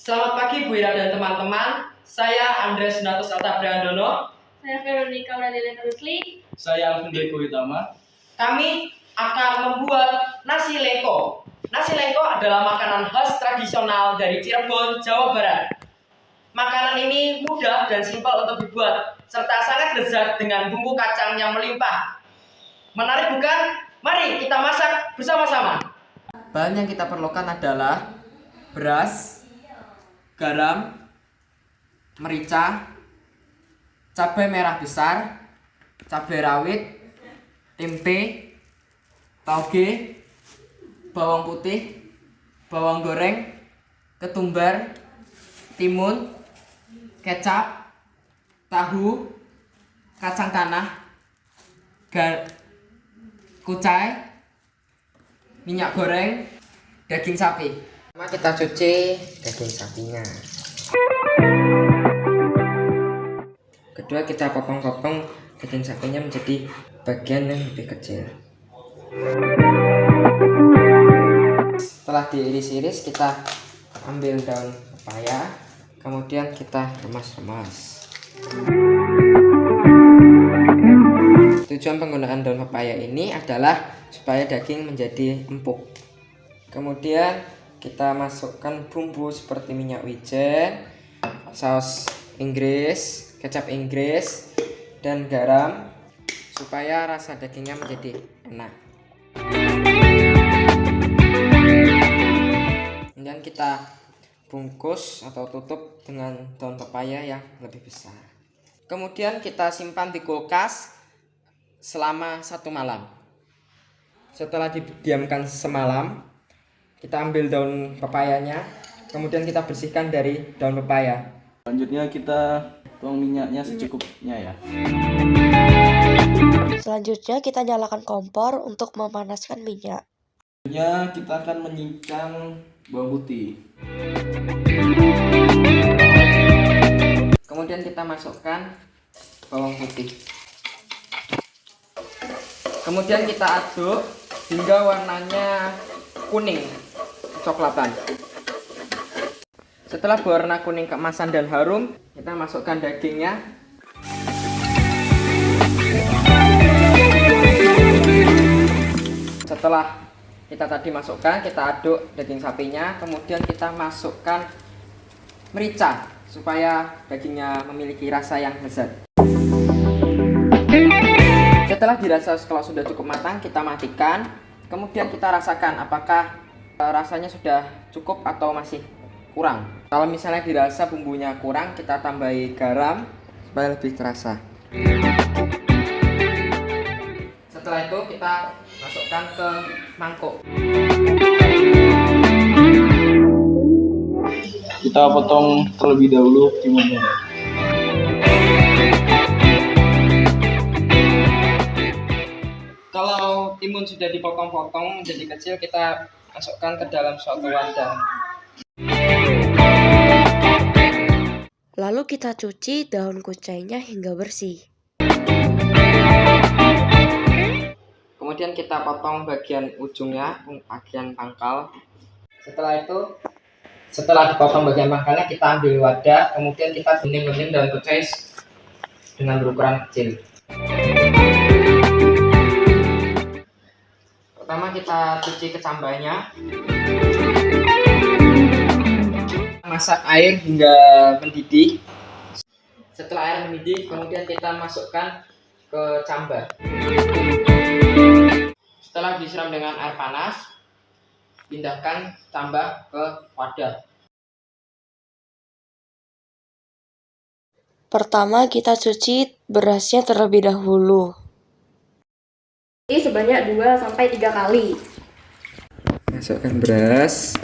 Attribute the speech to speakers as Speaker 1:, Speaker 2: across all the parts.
Speaker 1: Selamat pagi Bu Ira dan teman-teman. Saya Andreas Natus Altabriandono.
Speaker 2: Saya Veronica Radilena Rusli.
Speaker 3: Saya Alvin Deko Utama.
Speaker 1: Kami akan membuat nasi lengko. Nasi lengko adalah makanan khas tradisional dari Cirebon, Jawa Barat. Makanan ini mudah dan simpel untuk dibuat, serta sangat lezat dengan bumbu kacang yang melimpah. Menarik bukan? Mari kita masak bersama-sama. Bahan yang kita perlukan adalah beras, garam, merica, cabai merah besar, cabai rawit, tempe, tauge, bawang putih, bawang goreng, ketumbar, timun, kecap, tahu, kacang tanah, kucai, minyak goreng, daging sapi. Pertama kita cuci daging sapinya. Kedua kita potong-potong daging sapinya menjadi bagian yang lebih kecil. Setelah diiris-iris kita ambil daun pepaya, kemudian kita remas-remas. Tujuan penggunaan daun pepaya ini adalah supaya daging menjadi empuk. Kemudian kita masukkan bumbu seperti minyak wijen, saus Inggris, kecap Inggris, dan garam supaya rasa dagingnya menjadi enak. Kemudian kita bungkus atau tutup dengan daun pepaya yang lebih besar. Kemudian kita simpan di kulkas selama 1 malam. Setelah didiamkan semalam, kita ambil daun pepayanya, kemudian kita bersihkan dari daun pepaya.
Speaker 3: Selanjutnya kita tuang minyaknya secukupnya ya.
Speaker 2: Selanjutnya kita nyalakan kompor untuk memanaskan minyak.
Speaker 3: Selanjutnya kita akan menyiapkan bawang putih.
Speaker 1: Kemudian kita masukkan bawang putih. Kemudian kita aduk hingga warnanya kuning kecoklatan. Setelah berwarna kuning keemasan dan harum, kita masukkan dagingnya. Setelah kita tadi masukkan, kita aduk daging sapinya, kemudian kita masukkan merica supaya dagingnya memiliki rasa yang lezat. Setelah dirasa kalau sudah cukup matang, kita matikan. Kemudian kita rasakan apakah rasanya sudah cukup atau masih kurang. Kalau misalnya dirasa bumbunya kurang, kita tambahi garam supaya lebih terasa. Setelah itu kita masukkan ke mangkuk.
Speaker 3: Kita potong terlebih dahulu timunnya.
Speaker 1: Kalau timun sudah dipotong-potong menjadi kecil, kita masukkan ke dalam suatu wadah.
Speaker 2: Lalu kita cuci daun kucainya hingga bersih.
Speaker 1: Kemudian kita potong bagian ujungnya, bagian pangkal. Setelah dipotong bagian pangkalnya, kita ambil wadah, kemudian kita gunting-gunting daun kucai dengan berukuran kecil. Pertama kita cuci kecambahnya. Masak air hingga mendidih. Setelah air mendidih, kemudian kita masukkan ke cambah. Setelah disiram dengan air panas, pindahkan cambah ke wadah.
Speaker 2: Pertama kita cuci berasnya terlebih dahulu. Ini sebanyak 2-3 kali.
Speaker 1: Masukkan beras.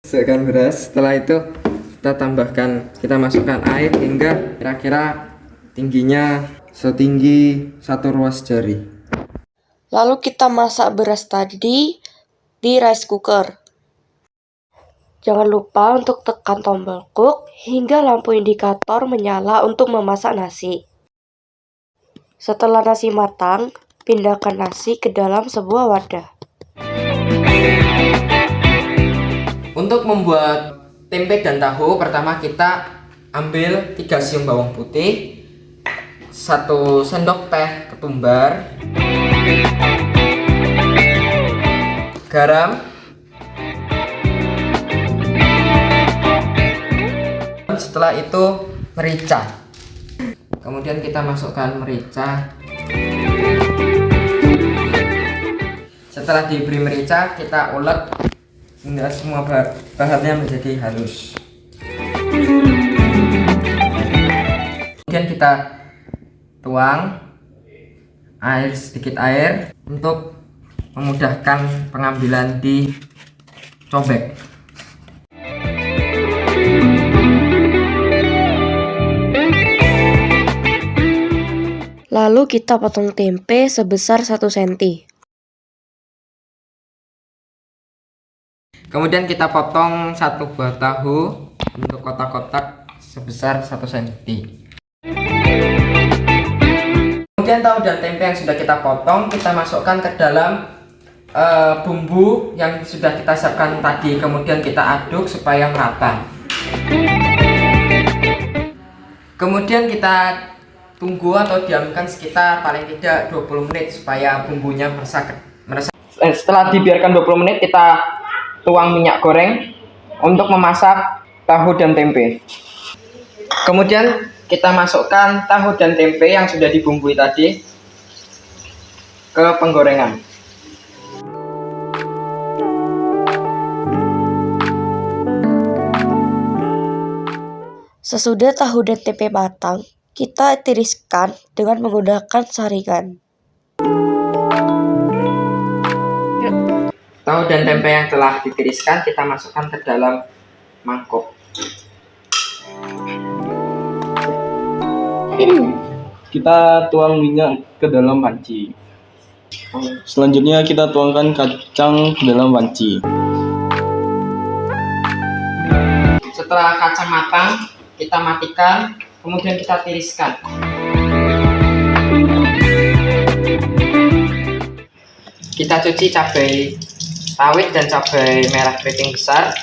Speaker 1: Setelah itu kita masukkan air hingga kira-kira tingginya setinggi 1 ruas jari.
Speaker 2: Lalu kita masak beras tadi di rice cooker. Jangan lupa untuk tekan tombol cook hingga lampu indikator menyala untuk memasak nasi. Setelah nasi matang, pindahkan nasi ke dalam sebuah wadah.
Speaker 1: Untuk membuat tempe dan tahu, pertama kita ambil 3 siung bawang putih, 1 sendok teh ketumbar, garam, setelah itu merica. Kemudian kita masukkan merica. Setelah diberi merica, kita ulek hingga semua bahannya menjadi halus. Kemudian kita tuang sedikit air untuk memudahkan pengambilan di cobek.
Speaker 2: Lalu kita potong tempe sebesar 1 cm.
Speaker 1: Kemudian kita potong 1 buah tahu untuk kotak-kotak sebesar 1 cm. Kemudian tahu dan tempe yang sudah kita potong, kita masukkan ke dalam bumbu yang sudah kita siapkan tadi. Kemudian kita aduk supaya merata. Kemudian kita tunggu atau diamkan sekitar paling tidak 20 menit supaya bumbunya meresap. Setelah dibiarkan 20 menit, kita tuang minyak goreng untuk memasak tahu dan tempe. Kemudian kita masukkan tahu dan tempe yang sudah dibumbui tadi ke penggorengan.
Speaker 2: Sesudah tahu dan tempe matang, kita tiriskan dengan menggunakan saringan.
Speaker 1: Tahu dan tempe yang telah ditiriskan kita masukkan ke dalam mangkok.
Speaker 3: Kita tuang minyak ke dalam panci. Selanjutnya kita tuangkan kacang ke dalam panci.
Speaker 1: Setelah kacang matang, kita matikan, kemudian kita tiriskan. Kita cuci cabai rawit dan cabai merah keriting besar.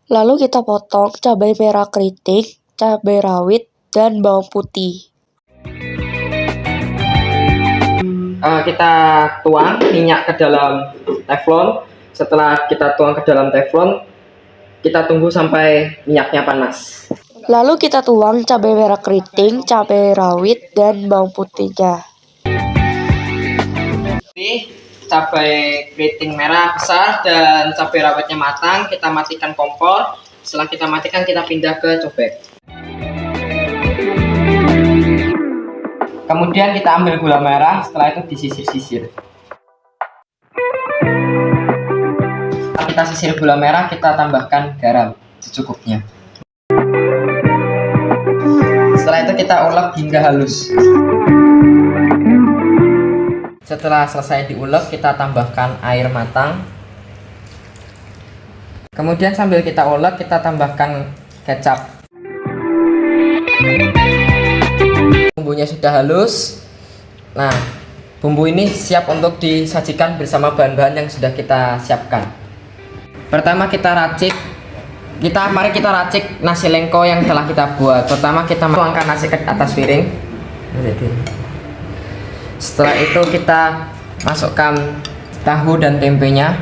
Speaker 2: Lalu kita potong cabai merah keriting, cabai rawit, dan bawang putih.
Speaker 1: Kita tuang minyak ke dalam teflon. Setelah kita tuang ke dalam teflon, kita tunggu sampai minyaknya panas.
Speaker 2: Lalu kita tuang cabai merah keriting, cabai rawit, dan bawang putihnya.
Speaker 1: Cabai keriting merah besar dan cabai rawitnya matang, kita matikan kompor. Setelah kita matikan, kita pindah ke cobek. Kemudian kita ambil gula merah, setelah itu disisir-sisir. Setelah kita sisir gula merah, kita tambahkan garam secukupnya. Setelah itu kita ulek hingga halus. Setelah selesai diulek, kita tambahkan air matang. Kemudian sambil kita ulek, kita tambahkan kecap. Bumbunya sudah halus. Nah, bumbu ini siap untuk disajikan bersama bahan-bahan yang sudah kita siapkan. Pertama kita racik. Mari kita racik nasi lengko yang telah kita buat. Pertama kita tuangkan nasi ke atas piring. Setelah itu kita masukkan tahu dan tempenya.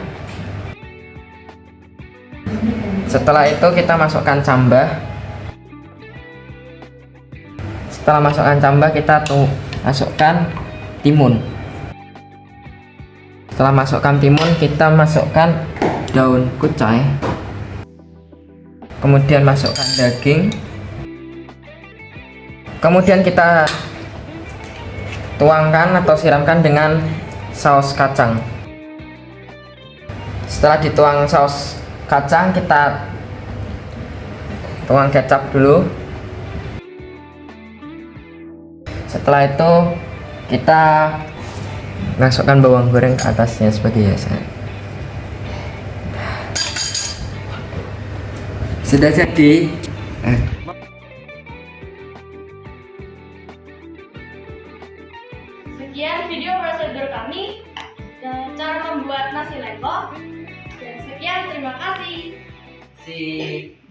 Speaker 1: Setelah itu kita masukkan cambah. Setelah masukkan cambah, kita masukkan timun. Setelah masukkan timun, kita masukkan daun kucai. Kemudian masukkan daging. Kemudian kita tuangkan atau siramkan dengan saus kacang. Setelah dituang saus kacang, kita tuang kecap dulu. Setelah itu kita masukkan bawang goreng ke atasnya sebagai hiasan. Sudah jadi.
Speaker 2: Sekian video prosedur kami dan cara membuat nasi lengko. Dan sekian. Terima kasih.
Speaker 1: Sip.